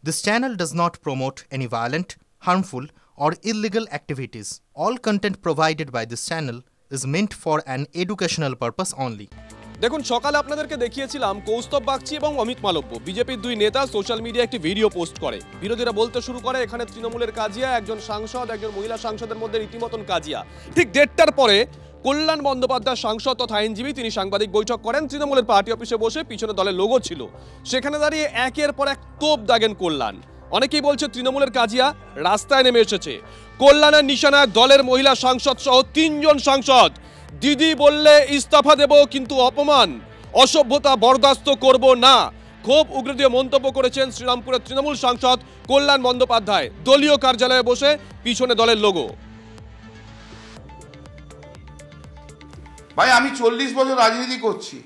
This channel does not promote any violent, harmful, or illegal activities. All content provided by this channel is meant for an educational purpose only. দেখুন, সকালে আপনাদেরকে দেখিয়েছিলাম কৌস্তব বাগচি এবং অমিত মালব্য বিজেপির দুই নেতা সোশ্যাল মিডিয়ায় একটি ভিডিও পোস্ট করে। বিরোধীরা বলতে শুরু করে এখানে তৃণমূলের কাজিয়া, একজন সাংসদ একজন মহিলা সাংসদের মধ্যে রীতিমতন কাজিয়া। ঠিক 1:30টার পরে কল্যাণ বন্দ্যোপাধ্যায় সাংসদ তথা আইনজীবী তিনি সাংবাদিক বৈঠক করেন তৃণমূলের পার্টি অফিসে বসে। পিছনে দলের লোগো ছিল, সেখানে দাঁড়িয়ে একের পর এক তোপ দাগেন কল্যাণ। অনেকেই বলছে তৃণমূলের কাজিয়া রাস্তায় নেমে এসেছে। কল্যাণের নিশানায় দলের মহিলা সাংসদ সহ 3 জন সাংসদ। দিদি বললে ইস্তফা দেব, কিন্তু অপমান অসভ্যতা বরদাস্ত করব না, খুব উগ্র দিয়ে মন্তব্য করেছেন শ্রীরামপুরের তৃণমূল সাংসদ কল্যাণ বন্দ্যোপাধ্যায় দলীয় কার্যালয়ে বসে, পিছনে দলের লোগো। ভাই, আমি 40 বছর রাজনীতি করছি,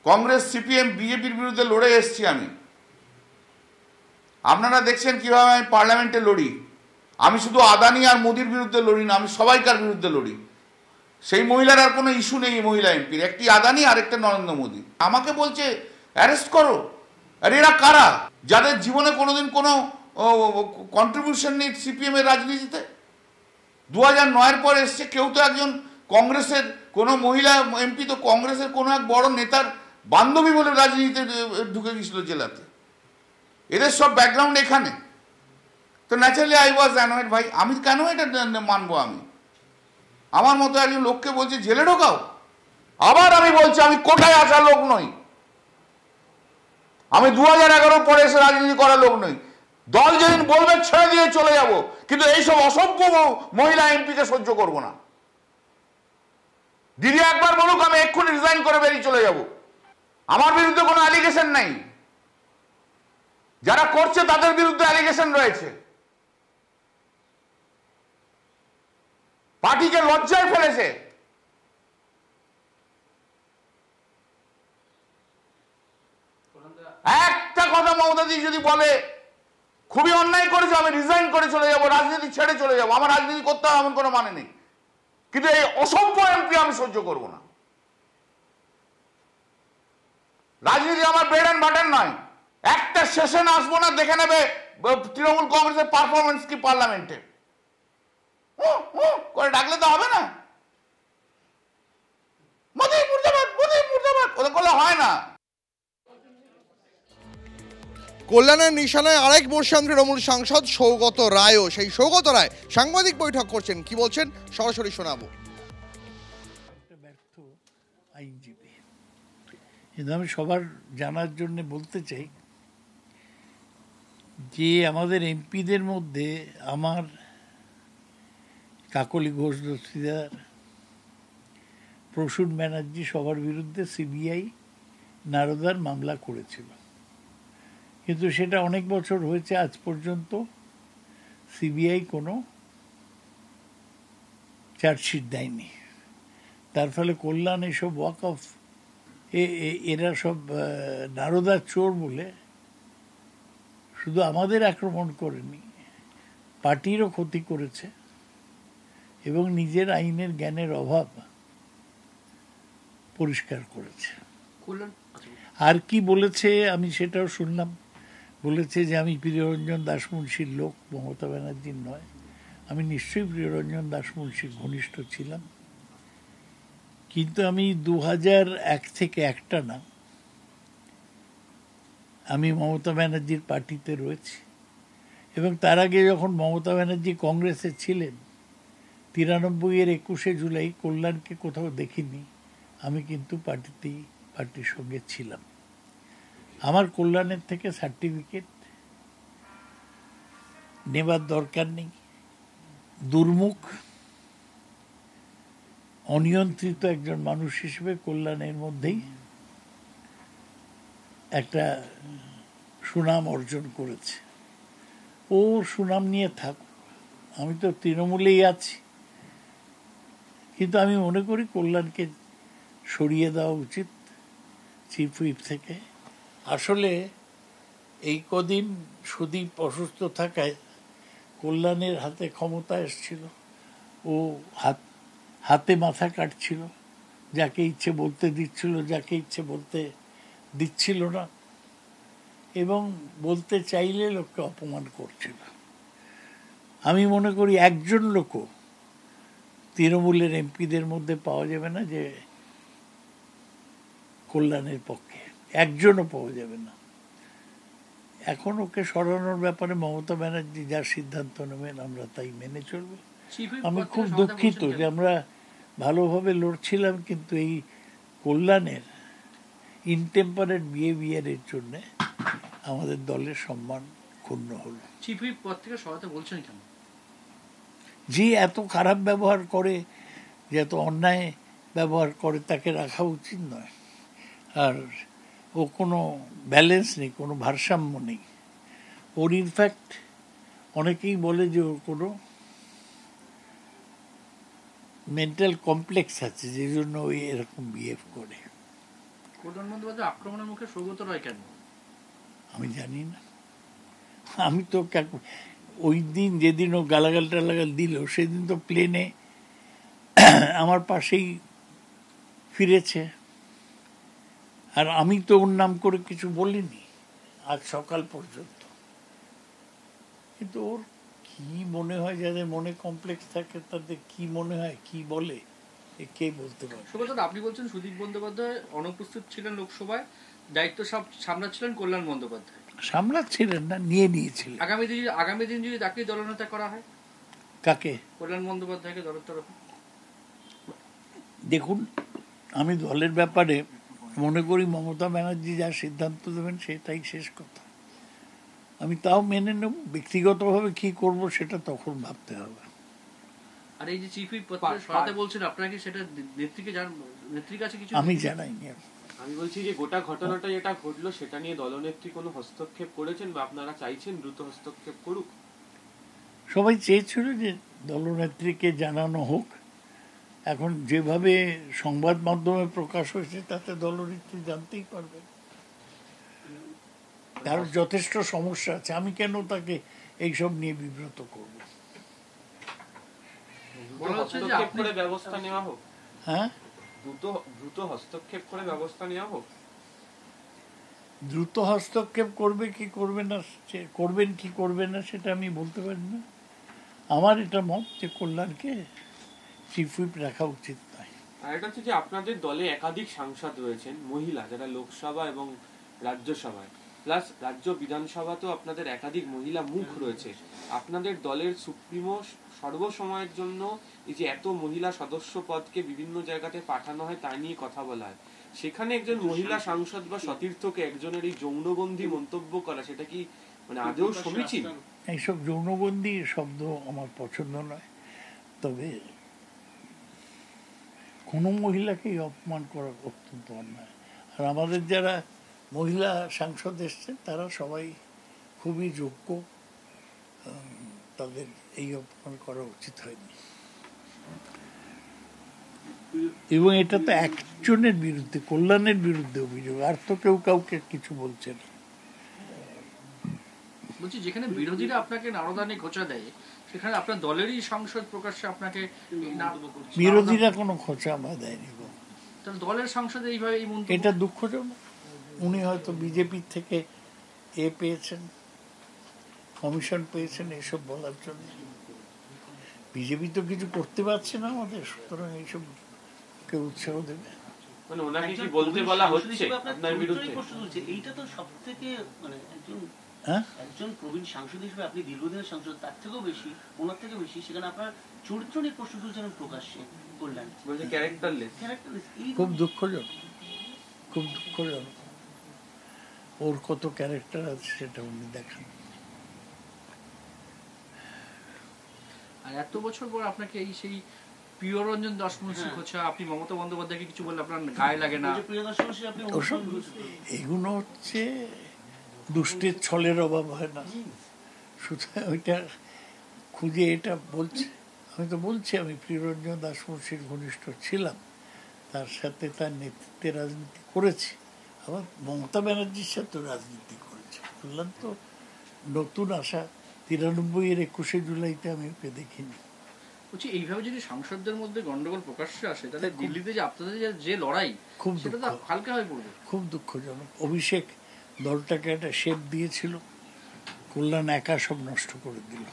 কংগ্রেস সিপিএম বিজেপির বিরুদ্ধে লড়ে এসেছি আমি। আপনারা দেখছেন কিভাবে আমি পার্লামেন্টে লড়ি। আমি শুধু আদানি আর মোদির বিরুদ্ধে লড়ি না, আমি সবাইকার বিরুদ্ধে লড়ি। সেই মহিলার আর কোনো ইস্যু নেই মহিলা এমপির, একটি আদানি আর একটা নরেন্দ্র মোদী। আমাকে বলছে অ্যারেস্ট করো। আর এরা কারা? যাদের জীবনে কোনোদিন কোনো কন্ট্রিবিউশন নেই সিপিএম এর রাজনীতিতে। 2009-এর পর এসছে। কেউ তো একজন কংগ্রেসের কোনো মহিলা এমপি তো কংগ্রেসের কোনো এক বড় নেতার বান্ধবী বলে রাজনীতিতে ঢুকে গেছিল জেলাতে। এদের সব ব্যাকগ্রাউন্ড এখানে। তো ন্যাচারালি আই ওয়াজ অ্যানয়েড। ভাই, আমি কেন এটা মানবো? আমি আমার মতো একজন লোককে বলছি জেলে ঢোকাও। আবার আমি বলছি আমি কোথায় আসা লোক নই, আমি 2011 পরে এসে রাজনীতি করা লোক নই। দল যেদিন বলবে ছেড়ে দিয়ে চলে যাব, কিন্তু এইসব অসভ্য মহিলা এমপিকে সহ্য করব না। দিদি একবার বলুক, আমি এক্ষুনি রিজাইন করে বেরিয়ে চলে যাব। আমার বিরুদ্ধে কোনো অ্যালিগেশন নেই, যারা করছে তাদের বিরুদ্ধে অ্যালিগেশন রয়েছে। পার্টিকে লজ্জায় ফেলেছে। একটা কথা মমতাদি যদি বলে খুবই অন্যায় করেছে, আমি রিজাইন করে চলে যাব, রাজনীতি ছেড়ে চলে যাব, আমার রাজনীতি করতে হবে এমন কোনো মানে নেই। কিন্তু এই অসভ্য এমপি আমি সহ্য করব না। রাজনীতি আমার ব্রেড অ্যান্ড বাটার নয়। একটা সেশন আসবো না, দেখে নেবে তৃণমূল কংগ্রেসের পারফরমেন্স কি পার্লামেন্টে করে ডাকলে তো হবে না। মোদি মুর্দাবাদ, মোদি মুর্দাবাদ ওদের করলে হয় না। কল্যাণের নিশানায় আরেক বর্ষান তৃণমূল সাংসদ সৌগত রায়ও। সেই সৌগত রায় সাংবাদিক বৈঠক করছেন, কি বলছেন সরাসরি শোনাবো। ব্যর্থ আইনজীবী, কিন্তু আমি সবার জানার জন্য বলতে চাই যে আমাদের এমপিদের মধ্যে আমার কাকলি ঘোষ দস্তিদার, প্রসূন ব্যানার্জি সবার বিরুদ্ধে সিবিআই নারদার মামলা করেছিল, কিন্তু সেটা অনেক বছর হয়েছে, আজ পর্যন্ত সিবিআই কোনো চার্জশিট দেয়নি। তার ফলে কল্যাণ এসব ওয়াক অফ এরা সব নারদার চোর বলে শুধু আমাদের আক্রমণ করেনি, পার্টিরও ক্ষতি করেছে এবং নিজের আইনের জ্ঞানের অভাব পরিষ্কার করেছে। আর কি বলেছে আমি সেটাও শুনলাম। বলেছে যে আমি প্রিয়রঞ্জন দাসমুন্সির লোক, মমতা ব্যানার্জির নয়। আমি নিশ্চয়ই প্রিয়রঞ্জন দাসমুন্সির ঘনিষ্ঠ ছিলাম, কিন্তু আমি 2001 থেকে একটা না আমি মমতা ব্যানার্জির পার্টিতে রয়েছি। এবং তার আগে যখন মমতা ব্যানার্জি কংগ্রেসে ছিলেন 93-এর 21শে জুলাই কল্যাণকে কোথাও দেখিনি। আমি কিন্তু পার্টির সঙ্গে ছিলাম। আমার কল্যাণের থেকে সার্টিফিকেট নেবার দরকার নেই। দুর্মুখ অনিয়ন্ত্রিত একজন মানুষ হিসেবে কল্যাণের মধ্যেই একটা সুনাম অর্জন করেছে। ও সুনাম নিয়ে থাকুক, আমি তো তৃণমূলেই আছি। কিন্তু আমি মনে করি কল্যাণকে সরিয়ে দেওয়া উচিত চিফ হুইপ থেকে। আসলে এই কদিন সুদীপ অসুস্থ থাকায় কল্যাণের হাতে ক্ষমতা এসেছিল, ও হাতে মাথা কাটছিল, যাকে ইচ্ছে বলতে দিচ্ছিল, যাকে ইচ্ছে বলতে দিচ্ছিল না। এবং বলতে চাইলে লোককে অপমান করছিল। আমি মনে করি একজন লোকও তৃণমূলের এমপিদের মধ্যে পাওয়া যাবে না যে কল্যাণের পক্ষে, একজনও পাওয়া যাবে না। এখন ওকে সরানোর ব্যাপারে মমতা ব্যানার্জি যার সিদ্ধান্ত নেবেন আমরা তাই মেনে চলব। আমি খুব দুঃখিত যে আমরা ভালোভাবে লড়ছিলাম, কিন্তু এই কল্যাণের ইনটেম্পারেট বিহেভিয়ারের জন্য আমাদের দলের সম্মান ক্ষুণ্ণ হলো। চিফ হুইপ পদ থেকে সরাতে বলছেন কেন? যে এত খারাপ ব্যবহার করে, যে এত অন্যায় ব্যবহার করে, তাকে রাখা উচিত নয়। আর ও কোনো ব্যালেন্স নেই, কোনো ভারসাম্য নেই ওর। ইনফ্যাক্ট অনেকেই বলে যে ওর কোনো মেন্টাল কমপ্লেক্স আছে, যে জন্য ওই এরকম বিহেভ করে। কল্যাণ বন্দ্যোপাধ্যায় আক্রমণের মুখে সৌগত রায় কেন? আমি জানি না। আমি তো ওই দিন যেদিন ও গালাগাল টালাগাল দিল, সেদিন তো প্লেনে আমার পাশেই ফিরেছে, আর আমি তো ওর নাম করে কিছু বলিনি আজ সকাল পর্যন্ত। কিন্তু ওর কি মনে হয়, যাদের মনে কমপ্লেক্স থাকে তাদের কি মনে হয়, কি বলে, কে বলতে পারে? সৌগত, আপনি বলছেন সুদীপ বন্দ্যোপাধ্যায় অনুপস্থিত ছিলেন লোকসভায়, দায়িত্ব সব সামলাচ্ছিলেন কল্যাণ বন্দ্যোপাধ্যায়। সামলাচ্ছিলেন না, নিয়ে নিয়েছিলেন। আগামী দিন যদি তাকে দলনেতা করা হয়? কাকে? কল্যাণ বন্দ্যোপাধ্যায়কে দলের তরফে। দেখুন, আমি দলের ব্যাপারে মনে করি মমতা ব্যানার্জি যা সিদ্ধান্ত দেবেন সেটাই শেষ কথা। আমি তাও মেনে নেব, ব্যক্তিগতভাবে কি করব সেটা তখন ভাবতে হবে। আর এই যে চিফ হুইপ পদ থেকে সরাতে বলছেন, আপনারা কি সেটা নেত্রীর কাছে কিছু? আমি জানাইনি। আমি বলছি যে গোটা ঘটনাটা যেটা ঘটলো সেটা নিয়ে দলনেত্রী কোনো হস্তক্ষেপ করেছেন, বা আপনারা চাইছেন দ্রুত হস্তক্ষেপ করুক? সবাই চেয়েছিল যে দলনেত্রীকে জানানো হোক। এখন যেভাবে সংবাদ মাধ্যমে প্রকাশ হয়েছে তাতে দলনেত্রী জানতেই পারবে। তার যথেষ্ট সমস্যা আছে, আমি কেন তাকে এইসব নিয়ে বিব্রত করব? হস্তক্ষেপ করে ব্যবস্থা নেওয়া হোক। হ্যাঁ, দ্রুত হস্তক্ষেপ করে ব্যবস্থা নেওয়া হোক। দ্রুত হস্তক্ষেপ করবে কি করবে না, করবেন কি করবেন না সেটা আমি বলতে পারি না। আমার এটা মত যে কল্যাণকে চিফ হুইপ রাখা উচিত নয়। আর এটা হচ্ছে যে আপনাদের দলে একাধিক সাংসদ রয়েছেন মহিলা, যারা লোকসভা এবং রাজ্যসভায়, প্লাস রাজ্য বিধানসভাতেও আপনাদের একাধিক মহিলা মুখ রয়েছে। আপনাদের দলের সুপ্রিমো সর্বসময়ের জন্য এই যে এত মহিলা সদস্য পদকে বিভিন্ন জায়গাতে পাঠানো হয় তা নিয়ে কথা বলা হয়, সেখানে একজন মহিলা সাংসদ বা সতীর্থকে একজনের এই যৌনবন্দী মন্তব্য করা, সেটা কি মানে আদৌ সমীচীন? এইসব যৌনবন্দী শব্দ আমার পছন্দ নয়, তবে কোনো মহিলাকেই অপমান করা অত্যন্ত অন্যায়। আর আমাদের যারা মহিলা সাংসদ এসছেন তারা সবাই খুবই যোগ্য, তাদের এই অপমান করা উচিত হয়নি। এবং এটা তো একজনের বিরুদ্ধে, কল্যাণের বিরুদ্ধে অভিযোগ, আর তো কেউ কাউকে কিছু বলছে না। বলছি, যেখানে বিরোধীরা আপনাকে নারদানি খোঁচা দেয়, সেখানে আপনার দলেরই সাংসদ প্রকাশ্যে আপনাকে বিরোধীরা কোনো খোঁচা আমার দেয়নি। তাহলে দলের সাংসদ এইভাবে এই মন্তব্য, এটা দুঃখজনক। উনি হয়তো বিজেপির থেকে পেয়েছেন, কমিশন পেয়েছেন এসব বলার জন্য। বিজেপি তো কিছু করতে পারছে না আমাদের, সুতরাং এইসব কে উৎসাহ দেবে? মানে ওনাকে কি বলতে বলা হচ্ছে আপনার বিরুদ্ধে? এইটা তো সবথেকে মানে একজন প্রবীণ সাংসদ হিসেবে আপনি দীর্ঘদিনের সাংসদ, তার থেকেও বেশি, ওনার থেকে বেশি, সেখানে আপনার চরিত্র নিয়ে প্রশ্ন তুলছেন প্রকাশ্যে। কল্যাণ বলছে ক্যারেক্টারলেস। খুব দুঃখজনক, খুব দুঃখজনক। ওর কত ক্যারেক্টার আছে সেটা উনি দেখান। আর এত বছর পর আপনাকে এই সেই প্রিয়রঞ্জন দাশমুন্সি খোঁচা, আপনি মমতা বন্দ্যোপাধ্যায়কে কিছু বললে আপনার গায়ে লাগে না? এগুলো হচ্ছে দুষ্টের ছলের অভাব হয় না, সুতরাং ওইটা খুঁজে এটা বলছে। আমি তো বলছি আমি প্রিয়রঞ্জন দাশমুন্সির ঘনিষ্ঠ ছিলাম, তার সাথে তার নেতৃত্বে রাজনীতি করেছি, আবার মমতা ব্যানার্জির সাথে রাজনীতি করেছি। বললাম তো নতুন আসা, 93-এর 21শে জুলাইতে আমি ওকে দেখিনি। বলছি, এইভাবে যদি সাংসদদের মধ্যে গন্ডগোল প্রকাশ্যে আসে, তাহলে দিল্লিতে যে আপনাদের যে লড়াই, খুব সেটা তো হালকা হয়ে পড়বে। খুব দুঃখজনক। অভিষেক দলটাকে একটা শেপ দিয়েছিল, কল্যাণ একা সব নষ্ট করে দিল।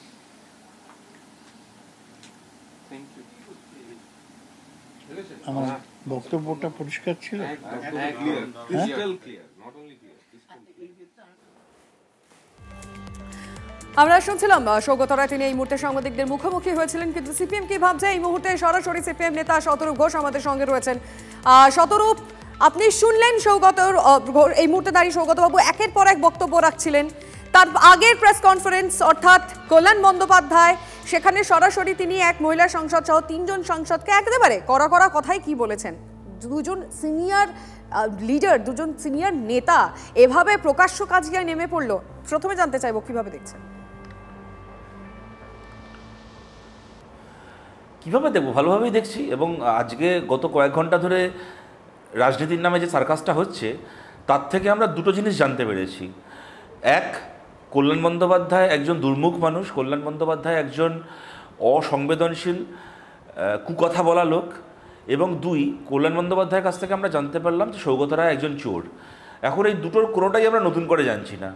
আমার বক্তব্যটা পরিষ্কার ছিল? আমরা শুনছিলাম সৌগত রায়, তিনি এই মুহূর্তে সাংবাদিকদের মুখোমুখি হয়েছিলেন। কিন্তু সিপিএম কি ভাবছে এই মুহূর্তে, সরাসরি সিপিএম নেতা শতরূপ ঘোষ আমাদের সঙ্গে রয়েছেন। শতরূপ, আপনি শুনলেন এই মুহূর্তে দাঁড়িয়ে সৌগতবাবু একের পর এক বক্তব্য রাখছিলেন। তার আগের প্রেস কনফারেন্স অর্থাৎ কল্যাণ বন্দ্যোপাধ্যায়, সেখানে সরাসরি তিনি এক মহিলা সাংসদ সহ 3 জন সাংসদকে একেবারে কড়া কথাই কি বলেছেন। দুজন সিনিয়র লিডার, দুজন সিনিয়র নেতা এভাবে প্রকাশ্য কাজিয়ায় নেমে পড়লো। প্রথমে জানতে চাইবো কিভাবে দেখছেন? কীভাবে দেখবো, ভালোভাবেই দেখছি। এবং আজকে গত কয়েক ঘন্টা ধরে রাজনীতির নামে যে সার্কাসটা হচ্ছে, তার থেকে আমরা দুটো জিনিস জানতে পেরেছি। এক, কল্যাণ বন্দ্যোপাধ্যায় একজন দুর্মুখ মানুষ, কল্যাণ বন্দ্যোপাধ্যায় একজন অসংবেদনশীল কুকথা বলা লোক। এবং দুই, কল্যাণ বন্দ্যোপাধ্যায়ের কাছ থেকে আমরা জানতে পারলাম যে সৌগত রায় একজন চোর। এখন এই দুটোর কোনোটাই আমরা নতুন করে জানছি না।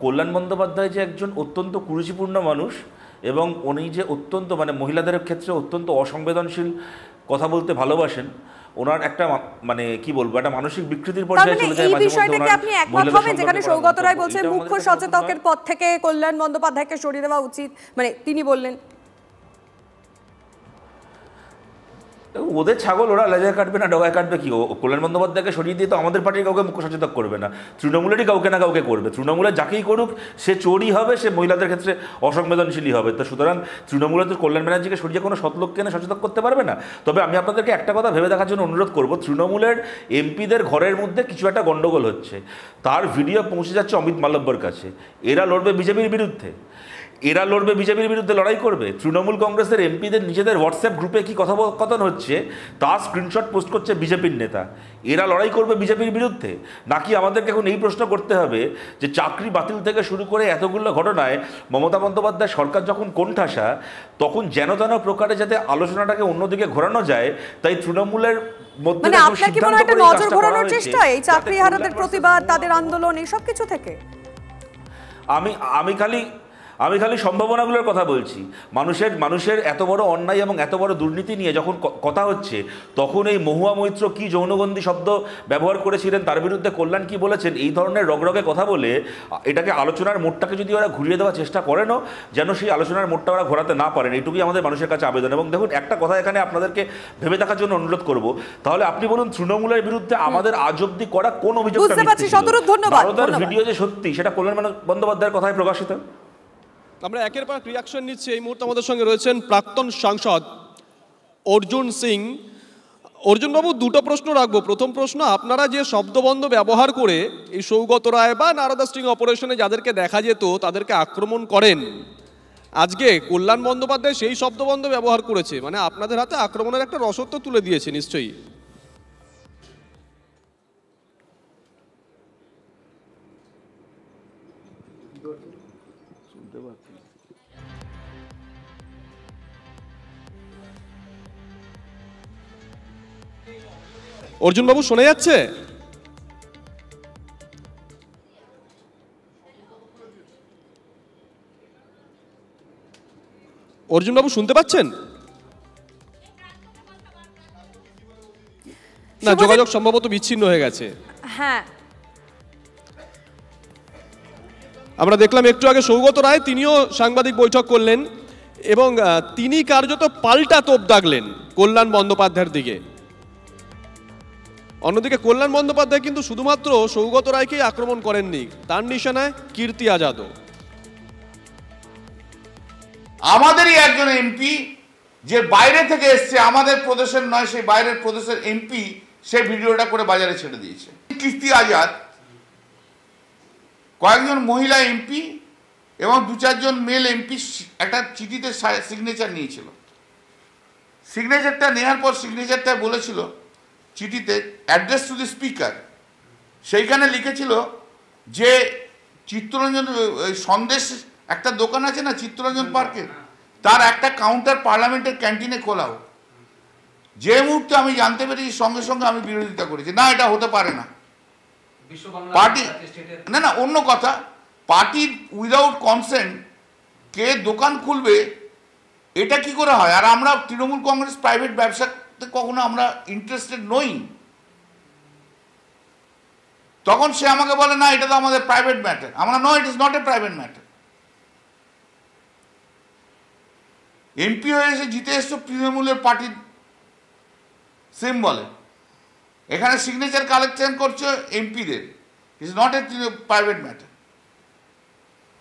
কল্যাণ বন্দ্যোপাধ্যায় যে একজন অত্যন্ত কুরুচিপূর্ণ মানুষ এবং উনি যে অত্যন্ত মহিলাদের ক্ষেত্রে অত্যন্ত অসংবেদনশীল কথা বলতে ভালোবাসেন, ওনার একটা কি বলবো, একটা মানসিক বিকৃতির পর্যায়ে চলে যায়। এই বিষয়টাকে আপনি একমত হবেন যেখানে সৌগত রায় বলছেন মুখ্য সচেতকের পদ থেকে কল্যাণ বন্দ্যোপাধ্যায়কে সরিয়ে দেওয়া উচিত, তিনি বললেন ওদের ছাগল, ওরা লেজা কাটবে না ডগায় কাটবে কি? কল্যাণ বন্দ্যোপাধ্যায়কে সরিয়ে দিয়ে তো আমাদের পার্টির কাউকে মুখ্য সচেতক করবে না, তৃণমূলেরই কাউকে না কাউকে করবে। তৃণমূলের যাকেই করুক সে চোরই হবে, সে মহিলাদের ক্ষেত্রে অসংবেদনশীলই হবে। তো সুতরাং তৃণমূলে তো কল্যাণ ব্যানার্জিকে সরিয়ে কোনো সৎলোককে না সচেতক করতে পারবে না। তবে আমি আপনাদেরকে একটা কথা ভেবে দেখার জন্য অনুরোধ করব, তৃণমূলের এমপিদের ঘরের মধ্যে কিছু একটা গণ্ডগোল হচ্ছে, তার ভিডিও পৌঁছে যাচ্ছে অমিত মালব্যর কাছে। এরা লড়বে বিজেপির বিরুদ্ধে, এরা লড়বে বিজেপির বিরুদ্ধে, লড়াই করবে। তৃণমূল কংগ্রেসের এমপিদের নিজেদের হোয়াটসঅ্যাপ গ্রুপে কি কথোপকথন হচ্ছে তার স্ক্রিনশট পোস্ট করছে বিজেপির নেতা। এরা লড়াই করবে বিজেপির বিরুদ্ধে। নাকি আমাদেরকে এখন এই প্রশ্ন করতে হবে যে চাকরি বাতিল থেকে শুরু করে এতগুলো ঘটনায় মমতা বন্দ্যোপাধ্যায় সরকার যখন কোণঠাসা, তখন যেন তেন প্রকারে যাতে আলোচনাটাকে অন্যদিকে ঘোরানো যায়, তাই তৃণমূলের মধ্যে নজর ঘোরানোর চেষ্টা এই চাকরি হারাদের প্রতিবাদ, তাদের আন্দোলন, এই সব কিছু থেকে আমি খালি সম্ভাবনাগুলোর কথা বলছি। মানুষের এত বড় অন্যায় এবং এত বড় দুর্নীতি নিয়ে যখন কথা হচ্ছে, তখন এই মহুয়া মৈত্র কি যৌনগন্ধি শব্দ ব্যবহার করেছিলেন, তার বিরুদ্ধে কল্যাণ কি বলেছেন, এই ধরনের রগরগে কথা বলে এটাকে আলোচনার মোড়টাকে যদি ওরা ঘুরিয়ে দেওয়ার চেষ্টা করেন, যেন সেই আলোচনার মোড়টা ওরা ঘোরাতে না পারেন, এইটুকুই আমাদের মানুষের কাছে আবেদন। এবং দেখুন, একটা কথা এখানে আপনাদেরকে ভেবে দেখার জন্য অনুরোধ করব, তাহলে আপনি বলুন তৃণমূলের বিরুদ্ধে আমাদের আজ অব্দি করা কোন অভিযোগটা ভিডিও যে সত্যি, সেটা কল্যাণ বন্দ্যোপাধ্যায়ের কথায় প্রকাশিত। আমরা একের পর রিয়াকশন নিচ্ছি। এই মুহূর্তে আমাদের সঙ্গে রয়েছেন প্রাক্তন সাংসদ অর্জুন সিং। অর্জুনবাবু, দুটো প্রশ্ন রাখবো। প্রথম প্রশ্ন, আপনারা যে শব্দবন্ধ ব্যবহার করে এই সৌগত রায় বা নারদা স্টিং অপারেশনে যাদেরকে দেখা যেত তাদেরকে আক্রমণ করেন, আজকে কল্যাণ বন্দ্যোপাধ্যায় সেই শব্দবন্ধ ব্যবহার করেছে, আপনাদের হাতে আক্রমণের একটা রসদ তো তুলে দিয়েছে নিশ্চয়ই। অর্জুনবাবু শোনা যাচ্ছে? অর্জুনবাবু শুনতে পাচ্ছেন? না, যোগাযোগ সম্ভবত বিচ্ছিন্ন হয়ে গেছে। হ্যাঁ, আমরা দেখলাম একটু আগে সৌগত রায় তিনিও সাংবাদিক বৈঠক করলেন এবং তিনি কার্যত পাল্টা তোপ দাগলেন কল্যাণ বন্দ্যোপাধ্যায়ের দিকে। অন্যদিকে কল্যাণ বন্দ্যোপাধ্যায় কিন্তু শুধুমাত্র সৌগত রায়কেই আক্রমণ করেননি, তার নিশানায় কীর্তি আজাদও। আমাদেরই একজন এমপি যে বাইরে থেকে এসছে, আমাদের প্রদেশের নয়, সেই বাইরের প্রদেশের এমপি, সে ভিডিওটা করে বাজারে ছেড়ে দিয়েছে। কীর্তি আজাদ কয়েকজন মহিলা এমপি এবং 2-4 মেল এমপি একটা চিঠিতে সিগনেচার নিয়েছিল। সিগনেচারটা নেওয়ার পর সিগনেচারটা বলেছিল চিঠিতে অ্যাড্রেস টু দি স্পিকার। সেইখানে লিখেছিল যে চিত্তরঞ্জন সন্দেশ একটা দোকান আছে না চিত্তরঞ্জন পার্কে, তার একটা কাউন্টার পার্লামেন্টের ক্যান্টিনে খোলাও। যে মুহূর্তে আমি জানতে পেরেছি, সঙ্গে সঙ্গে আমি বিরোধিতা করেছি, না এটা হতে পারে না। পার্টি না না অন্য কথা, পার্টির উইদাউট কনসেন্ট কে দোকান খুলবে এটা কি করে হয়? আর আমরা তৃণমূল কংগ্রেস প্রাইভেট ব্যবসাতে কখনো আমরা ইন্টারেস্টেড নই। তখন সে আমাকে বলে না এটা তো আমাদের প্রাইভেট ম্যাটার। আমরা no, it is not a private matter. MP হয়ে এসে জিতে এসছো তৃণমূলের পার্টির সিম্বলে, এখানে সিগনেচার কালেকশন করছো এমপিদের, it's not a private matter.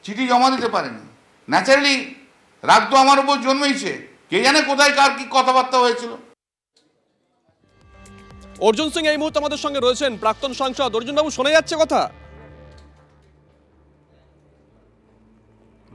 চিঠি জমা দিতে পারেনি, ন্যাচারালি রাগ তো আমার উপর জন্মেইছে। কে জানে কোথায় কার কি কথাবার্তা হয়েছিল। অর্জুন সিং এই মুহূর্তে আমাদের সঙ্গে রয়েছেন, প্রাক্তন সাংসদ। অর্জুন বাবু, শোনা যাচ্ছে কথা?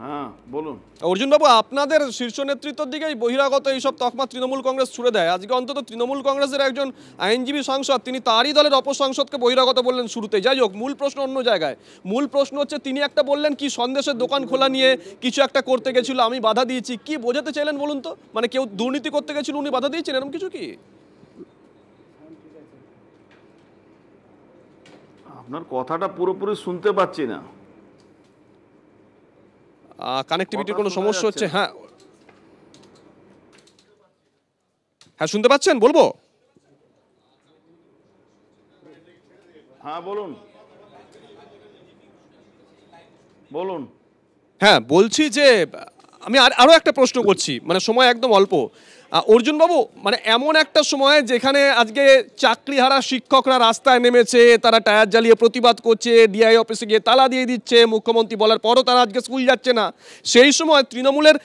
হ্যাঁ বলুন। অর্জুন বাবু, আপনাদের শীর্ষ নেতৃত্বের দিকেই বহিরাগত এইসব তকমা তৃণমূল কংগ্রেস ছুড়ে দেয়। আজকে অন্তত তৃণমূল কংগ্রেসের একজন আইনজীবী সাংসদ, তিনি তারই দলের অপসাংসদকে বহিরাগত বললেন শুরুতে। যাই হোক, মূল প্রশ্ন অন্য জায়গায়। মূল প্রশ্ন হচ্ছে, তিনি একটা বললেন কি সন্দেশের দোকান খোলা নিয়ে কিছু একটা করতে গেছিল, আমি বাধা দিয়েছি। কি বোঝাতে চাইলেন বলুন তো? মানে কেউ দুর্নীতি করতে গেছিল, উনি বাধা দিয়েছেন, এরকম কিছু কি? আপনার কথাটা পুরোপুরি শুনতে পাচ্ছি না। কানেক্টিভিটির কোনো সমস্যা হচ্ছে? হ্যাঁ হ্যাঁ, শুনতে পাচ্ছেন? বলবো? হ্যাঁ বলুন বলুন। হ্যাঁ বলছি যে আমি আরও একটা প্রশ্ন করছি, মানে সময় একদম অল্প। অর্জুন বাবু, মানে এমন একটা সময় যেখানে আজকে চাকরিহারা শিক্ষকরা রাস্তায় নেমেছে, তারা টায়ার জ্বালিয়ে প্রতিবাদ করছে, ডিআই অফিসে গিয়ে তালা দিয়ে দিচ্ছে, মুখ্যমন্ত্রী বলার পরও তারা আজকে স্কুল যাচ্ছে না। সেই সময় তৃণমূলের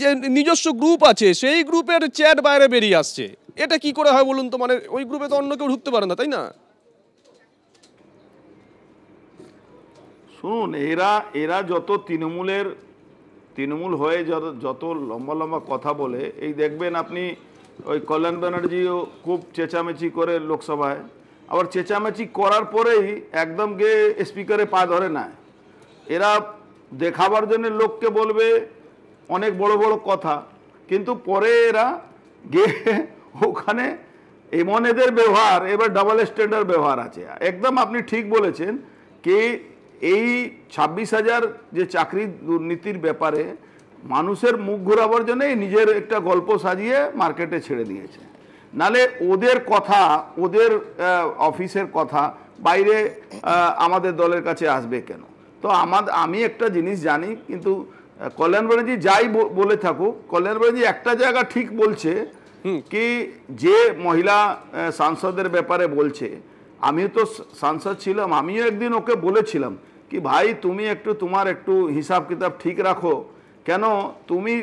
যে নিজস্ব গ্রুপ আছে, সেই গ্রুপের চ্যাট বাইরে বেরিয়ে আসছে। এটা কি করে হয় বলুন তো? মানে ওই গ্রুপে তো অন্য কেউ ঢুকতে পারে না, তাই না? শুনুন, এরা যত তৃণমূল হয়ে যত লম্বা লম্বা কথা বলে, এই দেখবেন আপনি ওই কল্যাণ ব্যানার্জিও খুব চেঁচামেচি করে লোকসভায়, আবার চেঁচামেচি করার পরেই একদম গিয়ে স্পিকারে পা ধরে না। এরা দেখাবার জন্য লোককে বলবে অনেক বড় বড় কথা, কিন্তু পরে এরা গিয়ে ওখানে এমন এদের ব্যবহার, এবার ডাবল স্ট্যান্ডার্ড ব্যবহার আছে। একদম আপনি ঠিক বলেছেন কি এই 26,000 যে চাকরি দুর্নীতির ব্যাপারে মানুষের মুখ ঘোরাবার জন্য নিজের একটা গল্প সাজিয়ে মার্কেটে ছেড়ে দিয়েছে। নালে ওদের কথা, ওদের অফিসের কথা বাইরে আমাদের দলের কাছে আসবে কেন? তো আমি একটা জিনিস জানি, কিন্তু কল্যাণ ব্যানার্জি যাই বলে থাকুক, কল্যাণ ব্যানার্জি একটা জায়গা ঠিক বলছে কি যে মহিলা সাংসদের ব্যাপারে বলছে, আমিও তো সাংসদ ছিলাম, আমিও একদিন ওকে বলেছিলাম কি ভাই তুমি তোমার একটু হিসাব কিতাব ঠিক রাখো, কেন তুমি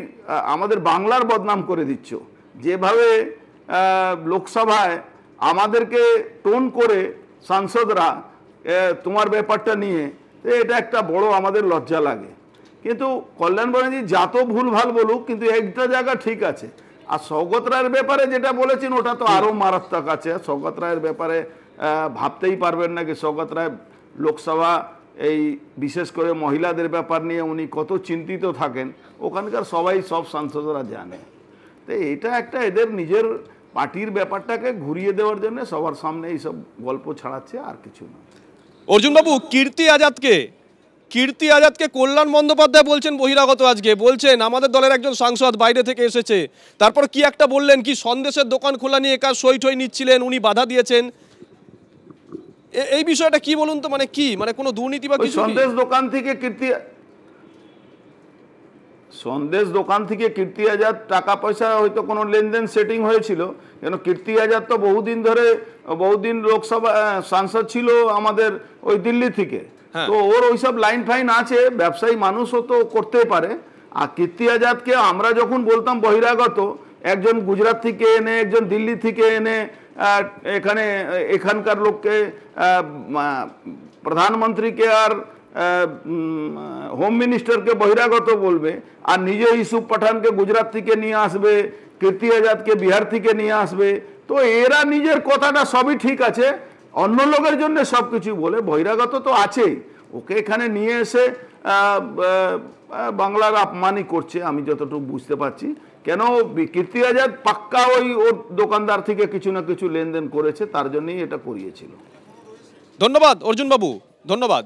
আমাদের বাংলার বদনাম করে দিচ্ছ। যেভাবে লোকসভায় আমাদেরকে টোন করে সাংসদরা তোমার ব্যাপারটা নিয়ে, এটা একটা বড় আমাদের লজ্জা লাগে। কিন্তু কল্যাণ ব্যানার্জি যত ভুলভাল বলুক, কিন্তু একটা জায়গা ঠিক আছে। আর সৌগত রায়ের ব্যাপারে যেটা বলেছেন ওটা তো আরও মারাত্মক আছে। সৌগত রায়ের ব্যাপারে ভাবতেই পারবেন না কি সৌগত রায় লোকসভা এই বিশেষ করে মহিলাদের ব্যাপার নিয়ে উনি কত চিন্তিত থাকেন, ওখানকার সব সাংসদরা জানে। তো এটা একটা এদের নিজের পার্টির ব্যাপারটাকে ঘুরিয়ে দেওয়ার জন্য সবার সামনে এইসব গল্প ছাড়াচ্ছে, আর কিছু না। অর্জুন বাবু, কীর্তি আজাদকে কল্যাণ বন্দ্যোপাধ্যায় বলছেন বহিরাগত। আজকে বলছেন আমাদের দলের একজন সাংসদ বাইরে থেকে এসেছে, তারপর কি একটা বললেন কি সন্দেশের দোকান খোলা নিয়ে কাজ সই টই নিচ্ছিলেন, উনি বাধা দিয়েছেন। এই বিষয়টা কি বলুন তো? মানে কি, মানে কোনো দুর্নীতি বা কিছু? সন্দেশ দোকান থেকে কীর্তি আজাদ টাকা পয়সা হয়তো কোনো লেনদেন সেটিং হয়েছিল, কেন কীর্তি আজাদ তো বহুদিন লোকসভা সাংসদ ছিল আমাদের ওই দিল্লি থেকে। তো ওর ওইসব লাইন ফাইন আছে, ব্যবসায়ী মানুষও তো করতে পারে। আর কীর্তি আজাদকে আমরা যখন বলতাম বহিরাগত, একজন গুজরাট থেকে এনে, একজন দিল্লি থেকে এনে এখানকার লোককে, প্রধানমন্ত্রীকে আর হোম মিনিস্টারকে বহিরাগত বলবে, আর নিজে ইউসুফ পাঠানকে গুজরাট থেকে নিয়ে আসবে, কীর্তি আজাদকে বিহার থেকে নিয়ে আসবে। তো এরা নিজের কথাটা সবই ঠিক আছে, অন্য লোকের জন্য সব কিছু বলে। বহিরাগত তো আছেই, ওকে এখানে নিয়ে এসে বাংলার অপমানই করছে আমি যতটুকু বুঝতে পারছি। কেন কীর্তি আজাদ পাক্কা ওর দোকানদার থেকে কিছু না কিছু লেনদেন করেছে, তার জন্যই এটা করিয়েছিল। ধন্যবাদ অর্জুন বাবু, ধন্যবাদ।